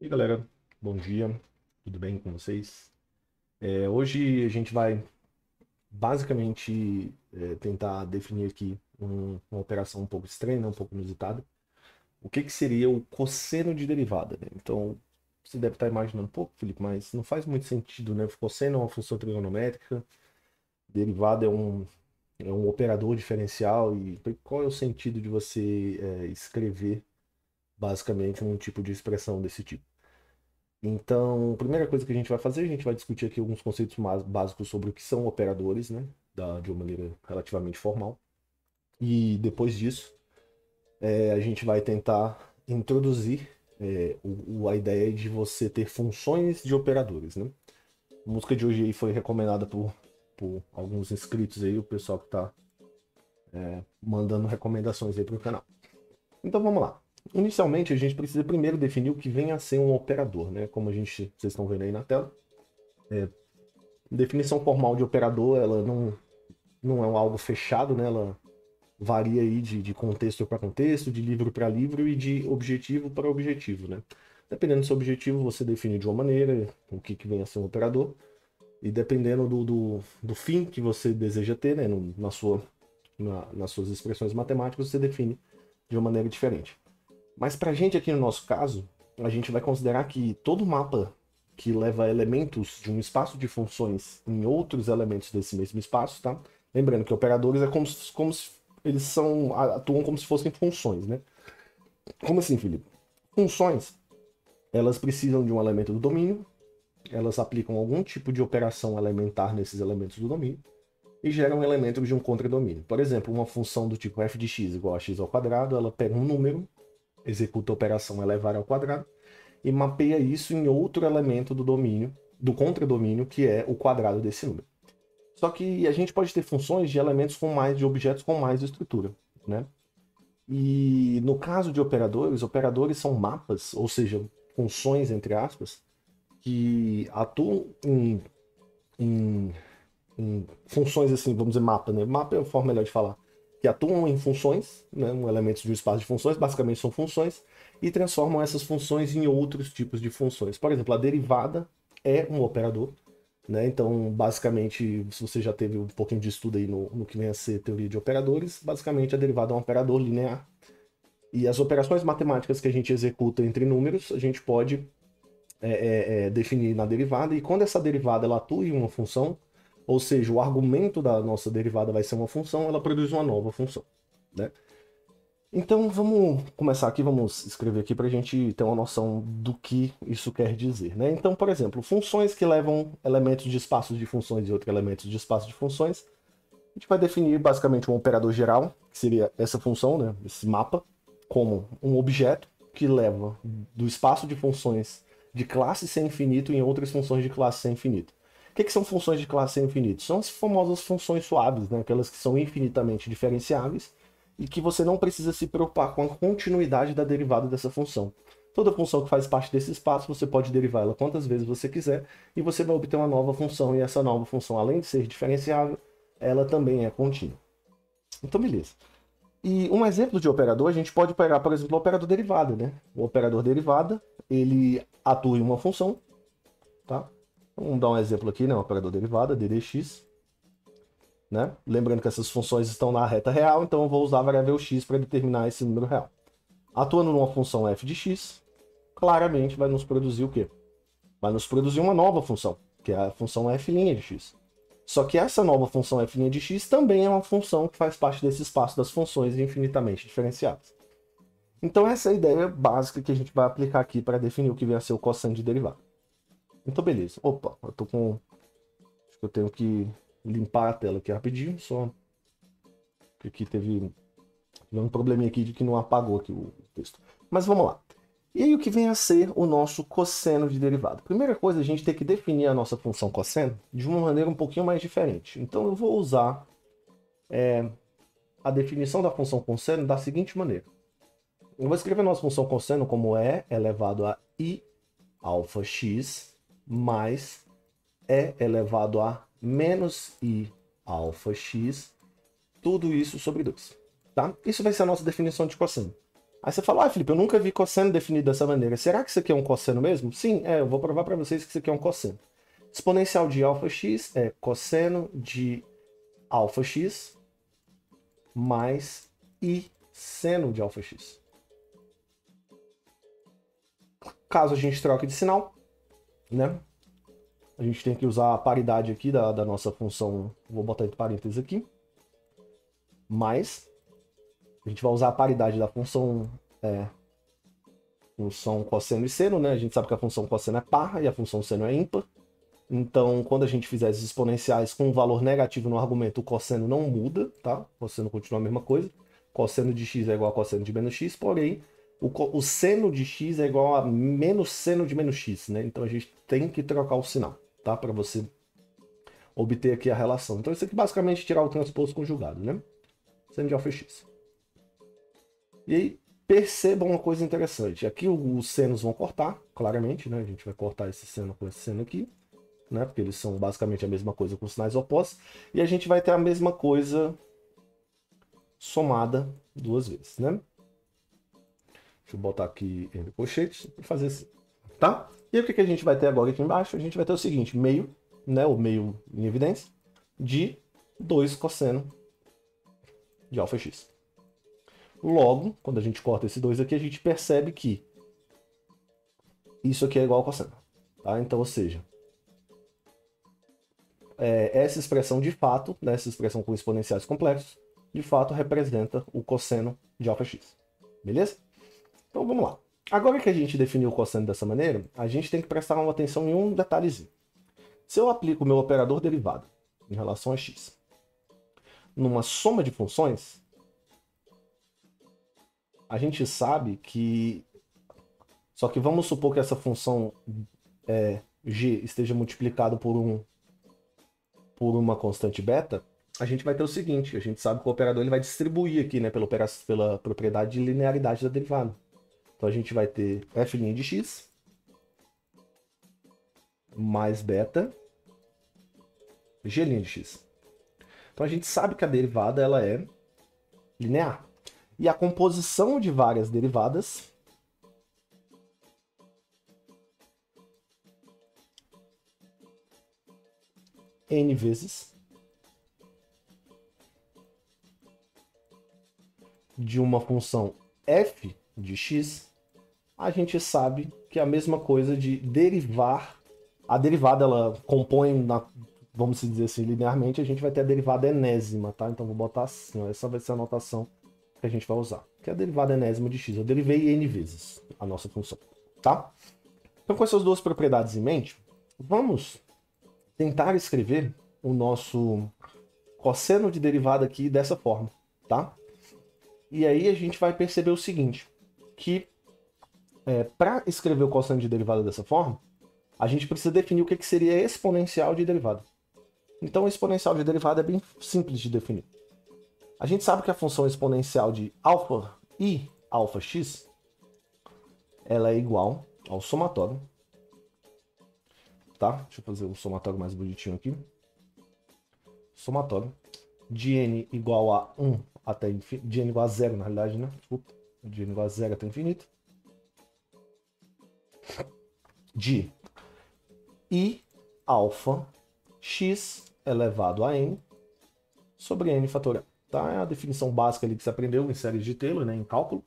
E aí, galera, bom dia, tudo bem com vocês? Hoje a gente vai basicamente tentar definir aqui uma operação um pouco estranha, né, um pouco inusitada. O que que seria o cosseno de derivada, né? Então, você deve estar imaginando, pô, Felipe, mas não faz muito sentido, né? Cosseno é uma função trigonométrica, derivada é um operador diferencial, e qual é o sentido de você escrever basicamente um tipo de expressão desse tipo? Então, a primeira coisa que a gente vai fazer, a gente vai discutir aqui alguns conceitos mais básicos sobre o que são operadores, né? De uma maneira relativamente formal. E depois disso, a gente vai tentar introduzir a ideia de você ter funções de operadores, né? A música de hoje aí foi recomendada por alguns inscritos aí, o pessoal que está mandando recomendações aí para o canal. Então vamos lá. Inicialmente, a gente precisa primeiro definir o que vem a ser um operador, né? Como vocês estão vendo aí na tela. Definição formal de operador, ela não é algo fechado, né? Ela varia aí de contexto para contexto, de livro para livro e de objetivo para objetivo, né? Dependendo do seu objetivo, você define de uma maneira o que vem a ser um operador, e dependendo do fim que você deseja ter, né, nas suas expressões matemáticas, você define de uma maneira diferente. Mas para a gente aqui no nosso caso, a gente vai considerar que todo mapa que leva elementos de um espaço de funções em outros elementos desse mesmo espaço, tá? Lembrando que operadores é como se eles atuam como se fossem funções, né? Como assim, Felipe? Funções, elas precisam de um elemento do domínio, elas aplicam algum tipo de operação elementar nesses elementos do domínio e geram elementos de um contradomínio. Por exemplo, uma função do tipo f de x igual a x ao quadrado, ela pega um número, executa a operação elevar ao quadrado e mapeia isso em outro elemento do domínio, do contradomínio, que é o quadrado desse número. Só que a gente pode ter funções de elementos com mais, de objetos com mais estrutura, né? E no caso de operadores, operadores são mapas, ou seja, funções, entre aspas, que atuam em, em funções assim, vamos dizer mapa, né? Mapa é a forma melhor de falar. Que atuam em funções, né? Elementos de um espaço de funções, basicamente são funções, e transformam essas funções em outros tipos de funções. Por exemplo, a derivada é um operador, né? Então, basicamente, se você já teve um pouquinho de estudo aí no que vem a ser teoria de operadores, basicamente a derivada é um operador linear. E as operações matemáticas que a gente executa entre números, a gente pode definir na derivada, e quando essa derivada ela atua em uma função, ou seja, o argumento da nossa derivada vai ser uma função, ela produz uma nova função, né? Então vamos começar aqui, vamos escrever aqui para a gente ter uma noção do que isso quer dizer, né? Então, por exemplo, funções que levam elementos de espaços de funções e outros elementos de espaço de funções, a gente vai definir basicamente um operador geral, que seria essa função, né? Esse mapa, como um objeto que leva do espaço de funções de classe sem infinito em outras funções de classe sem infinito. O que são funções de classe sem infinito? São as famosas funções suaves, né? Aquelas que são infinitamente diferenciáveis e que você não precisa se preocupar com a continuidade da derivada dessa função. Toda função que faz parte desse espaço, você pode derivar ela quantas vezes você quiser e você vai obter uma nova função, e essa nova função, além de ser diferenciável, ela também é contínua. Então, beleza. E um exemplo de operador, a gente pode pegar, por exemplo, o operador derivada, né? O operador derivada, ele atua em uma função, tá? Vamos dar um exemplo aqui, né? O operador derivada, ddx, né? Lembrando que essas funções estão na reta real, então eu vou usar a variável x para determinar esse número real. Atuando numa função f de x, claramente vai nos produzir o quê? Vai nos produzir uma nova função, que é a função f' de x. Só que essa nova função f' de x também é uma função que faz parte desse espaço das funções infinitamente diferenciadas. Então essa é a ideia básica que a gente vai aplicar aqui para definir o que vem a ser o cosseno de derivada. Então beleza. Opa, eu tô com... Acho que eu tenho que limpar a tela aqui rapidinho, só que aqui teve um probleminha aqui de que não apagou aqui o texto. Mas vamos lá. E aí o que vem a ser o nosso cosseno de derivada? Primeira coisa, a gente tem que definir a nossa função cosseno de uma maneira um pouquinho mais diferente. Então eu vou usar a definição da função cosseno da seguinte maneira. Eu vou escrever a nossa função cosseno como e elevado a i alfa x mais e elevado a menos i alfa x, tudo isso sobre 2. Tá? Isso vai ser a nossa definição de cosseno. Aí você fala, ah, Felipe, eu nunca vi cosseno definido dessa maneira. Será que isso aqui é um cosseno mesmo? Sim, eu vou provar para vocês que isso aqui é um cosseno. Exponencial de alfa x é cosseno de alfa x mais i seno de alfa x. Caso a gente troque de sinal, né? A gente tem que usar a paridade aqui da nossa função, vou botar entre parênteses aqui, mais, a gente vai usar a paridade da função cosseno e seno, né? A gente sabe que a função cosseno é par e a função seno é ímpar. Então, quando a gente fizer esses exponenciais com um valor negativo no argumento, o cosseno não muda, tá? O cosseno continua a mesma coisa. Cosseno de x é igual a cosseno de menos x, porém, o seno de x é igual a menos seno de menos x, né? Então a gente tem que trocar o sinal, tá? Para você obter aqui a relação. Então isso aqui basicamente é tirar o transposto conjugado, né? Seno de alfa x. E aí, percebam uma coisa interessante. Aqui os senos vão cortar, claramente, né? A gente vai cortar esse seno com esse seno aqui, né? Porque eles são basicamente a mesma coisa com sinais opostos. E a gente vai ter a mesma coisa somada duas vezes, né? Deixa eu botar aqui entre colchetes para fazer assim, tá? E o que a gente vai ter agora aqui embaixo? A gente vai ter o seguinte, meio, né? O meio em evidência, de 2 cosseno de alfa x. Logo, quando a gente corta esse 2 aqui, a gente percebe que isso aqui é igual ao cosseno, tá? Então, ou seja, essa expressão de fato, né, essa expressão com exponenciais complexos, de fato representa o cosseno de alfa x. Beleza? Então vamos lá. Agora que a gente definiu o cosseno dessa maneira, a gente tem que prestar uma atenção em um detalhezinho. Se eu aplico o meu operador derivado em relação a x numa soma de funções, a gente sabe que... Só que vamos supor que essa função g esteja multiplicado por uma constante beta, a gente vai ter o seguinte, a gente sabe que o operador ele vai distribuir aqui, né, pela propriedade de linearidade da derivada. Então a gente vai ter f' de x mais beta g' de x. Então a gente sabe que a derivada ela é linear. E a composição de várias derivadas n vezes de uma função f de x, a gente sabe que é a mesma coisa de derivar. A derivada ela compõe, vamos dizer assim, linearmente, a gente vai ter a derivada enésima, tá? Então vou botar assim, ó, essa vai ser a notação que a gente vai usar, que é a derivada enésima de x. Eu derivei n vezes a nossa função, tá? Então com essas duas propriedades em mente, vamos tentar escrever o nosso cosseno de derivada aqui dessa forma, tá? E aí a gente vai perceber o seguinte, que para escrever o cosseno de derivada dessa forma, a gente precisa definir o que seria exponencial de derivada. Então, o exponencial de derivada é bem simples de definir. A gente sabe que a função exponencial de alfa e alfa x, ela é igual ao somatório, tá? Deixa eu fazer o somatório mais bonitinho aqui. Somatório de n igual a 1 até infinito, de n igual a 0, na realidade, né? Desculpa, de n igual a 0 até infinito. De i alfa x elevado a n sobre n fatorial. Tá? É a definição básica ali que você aprendeu em séries de Taylor, né, em cálculo.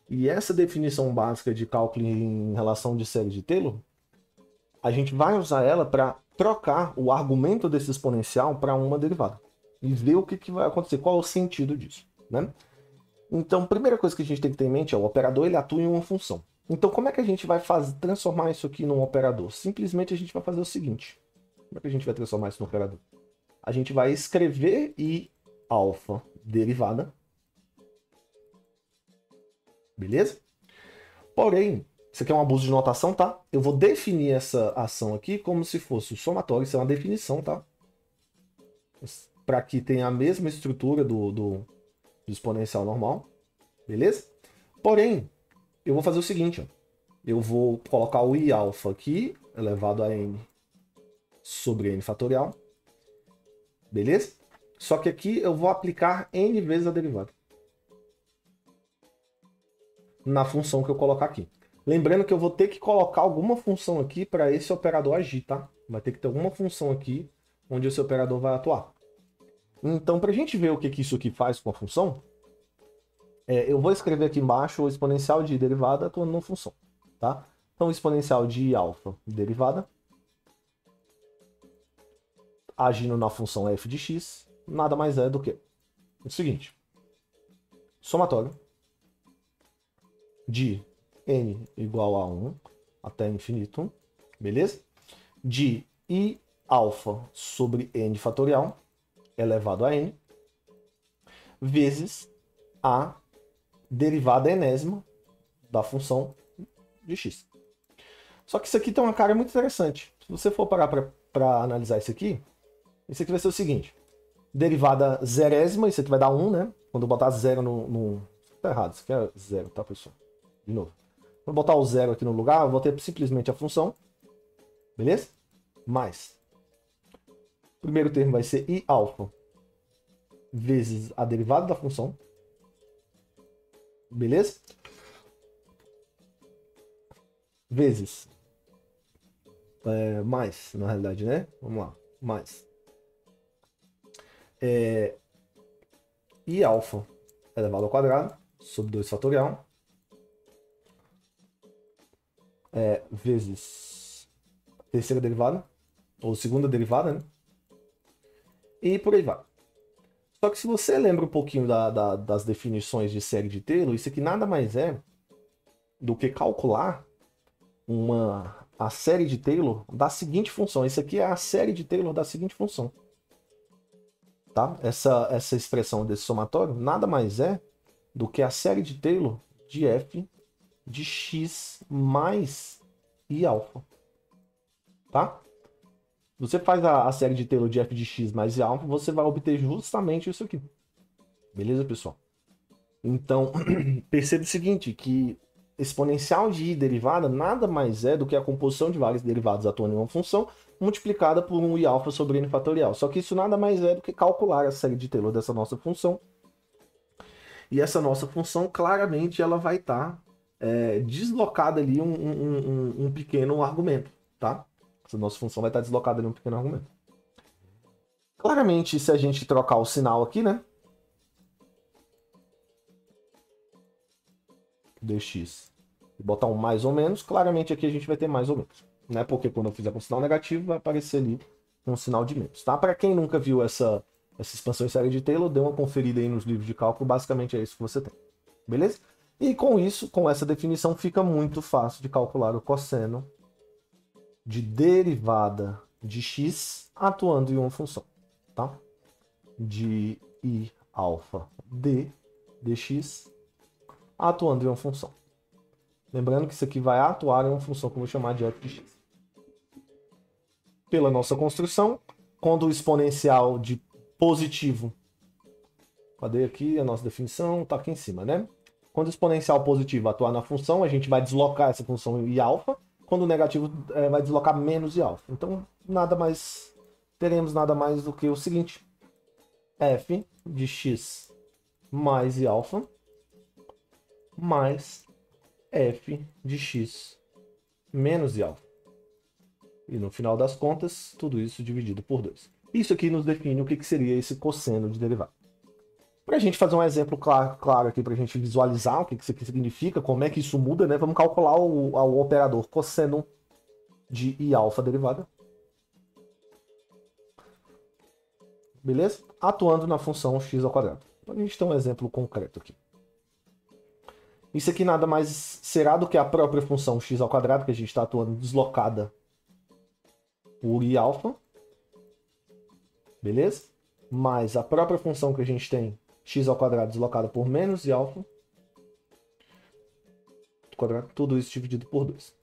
E essa definição básica de cálculo em relação de séries de Taylor, a gente vai usar ela para trocar o argumento desse exponencial para uma derivada. E ver o que vai acontecer, qual é o sentido disso, né? Então, a primeira coisa que a gente tem que ter em mente é o operador ele atua em uma função. Então, como é que a gente vai transformar isso aqui num operador? Simplesmente a gente vai fazer o seguinte. Como é que a gente vai transformar isso num operador? A gente vai escrever i alfa derivada. Beleza? Porém, isso aqui é um abuso de notação, tá? Eu vou definir essa ação aqui como se fosse o somatório. Isso é uma definição, tá? Para que tenha a mesma estrutura do exponencial normal. Beleza? Porém, eu vou fazer o seguinte, ó. Eu vou colocar o i alfa aqui, elevado a n sobre n fatorial. Beleza? Só que aqui eu vou aplicar n vezes a derivada. na função que eu colocar aqui. Lembrando que eu vou ter que colocar alguma função aqui para esse operador agir, tá? Vai ter que ter alguma função aqui onde esse operador vai atuar. Então, para a gente ver o que isso aqui faz com a função, eu vou escrever aqui embaixo o exponencial de derivada atuando na função, tá? Então, o exponencial de alfa derivada agindo na função f de x nada mais é do que o seguinte: somatório de n igual a 1 até infinito, beleza? De i alfa sobre n fatorial elevado a n vezes a derivada enésima da função de x. Só que isso aqui tem uma cara muito interessante. Se você for parar para analisar isso aqui vai ser o seguinte: derivada zerésima, isso aqui vai dar 1, né? Quando eu botar zero no... Tá errado, isso aqui é zero, tá, pessoal? De novo. Vou botar o zero aqui no lugar, eu vou ter simplesmente a função, beleza? Mais. O primeiro termo vai ser i alfa vezes a derivada da função, beleza? Vezes. Mais, na realidade, né? Vamos lá. Mais. I alfa elevado ao quadrado sobre 2 fatorial vezes terceira derivada, ou segunda derivada, né? E por aí vai. Só que se você lembra um pouquinho das definições de série de Taylor, isso aqui nada mais é do que calcular a série de Taylor da seguinte função. Isso aqui é a série de Taylor da seguinte função. Tá? Essa expressão desse somatório nada mais é do que a série de Taylor de f de x mais i alfa. Tá? Você faz a série de Taylor de f de x mais i alfa, você vai obter justamente isso aqui. Beleza, pessoal? Então, perceba o seguinte, que exponencial de i derivada nada mais é do que a composição de vários derivados atuando em uma função multiplicada por um i alfa sobre n fatorial. Só que isso nada mais é do que calcular a série de Taylor dessa nossa função. E essa nossa função, claramente, ela vai estar deslocada ali um pequeno argumento, tá? Essa nossa função vai estar deslocada ali um pequeno argumento. Claramente, se a gente trocar o sinal aqui, né? dx e botar um mais ou menos, claramente aqui a gente vai ter mais ou menos, né? Porque quando eu fizer com sinal negativo, vai aparecer ali um sinal de menos, tá? Para quem nunca viu essa expansão em série de Taylor, dê uma conferida aí nos livros de cálculo, basicamente é isso que você tem, beleza? E com isso, com essa definição, fica muito fácil de calcular o cosseno de derivada de x atuando em uma função, tá? De i alfa d dx atuando em uma função. Lembrando que isso aqui vai atuar em uma função que eu vou chamar de f de x. Pela nossa construção, quando o exponencial de positivo... Cadê aqui a nossa definição? Está aqui em cima, né? Quando o exponencial positivo atuar na função, a gente vai deslocar essa função i alfa. Quando o negativo vai deslocar menos i alfa. Então, teremos nada mais do que o seguinte. F de x mais i alfa mais f de x menos i alfa. E no final das contas, tudo isso dividido por 2. Isso aqui nos define o que seria esse cosseno de derivada. Para a gente fazer um exemplo claro aqui, para a gente visualizar o que isso aqui significa, como é que isso muda, né? Vamos calcular o operador cosseno de i alfa derivada. Beleza? Atuando na função x ao quadrado. A gente tem um exemplo concreto aqui. Isso aqui nada mais será do que a própria função x ao quadrado, que a gente está atuando deslocada por i alfa. Beleza? Mais a própria função que a gente tem, x ao quadrado deslocada por menos i alfa. Quadrado, tudo isso dividido por 2.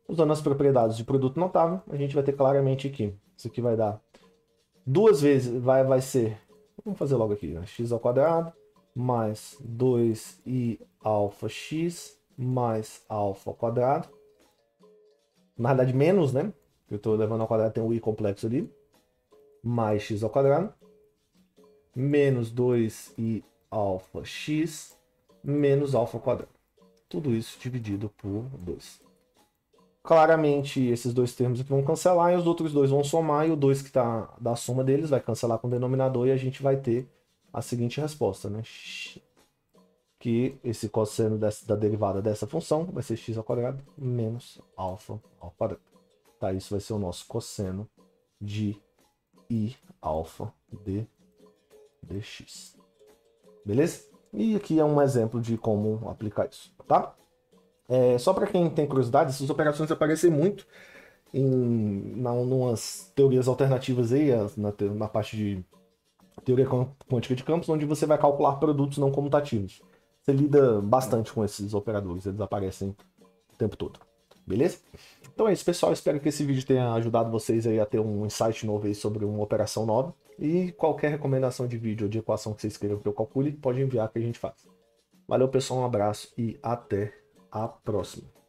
Usando as propriedades de produto notável, a gente vai ter claramente aqui. Isso aqui vai dar duas vezes, vai ser... Vamos fazer logo aqui, né? X ao quadrado mais 2i alfa x mais alfa ao quadrado. Na realidade, menos, né? Eu estou levando ao quadrado, tem um i complexo ali. Mais x ao quadrado. Menos 2i alfa x menos alfa ao quadrado. tudo isso dividido por 2. Claramente, esses dois termos aqui vão cancelar e os outros dois vão somar, e o 2 que está da soma deles vai cancelar com o denominador e a gente vai ter a seguinte resposta, né? Que esse cosseno da derivada dessa função vai ser x ao quadrado menos alfa ao quadrado. Tá? Isso vai ser o nosso cosseno de I alfa dx. Beleza? E aqui é um exemplo de como aplicar isso, tá? Só para quem tem curiosidade, essas operações aparecem muito em umas teorias alternativas aí, na parte de teoria quântica de campos, onde você vai calcular produtos não comutativos. Você lida bastante com esses operadores, eles aparecem o tempo todo. Beleza? Então é isso, pessoal. Espero que esse vídeo tenha ajudado vocês aí a ter um insight novo aí sobre uma operação nova. E qualquer recomendação de vídeo ou de equação que vocês queiram que eu calcule, pode enviar que a gente faz. Valeu, pessoal. Um abraço e até a próxima.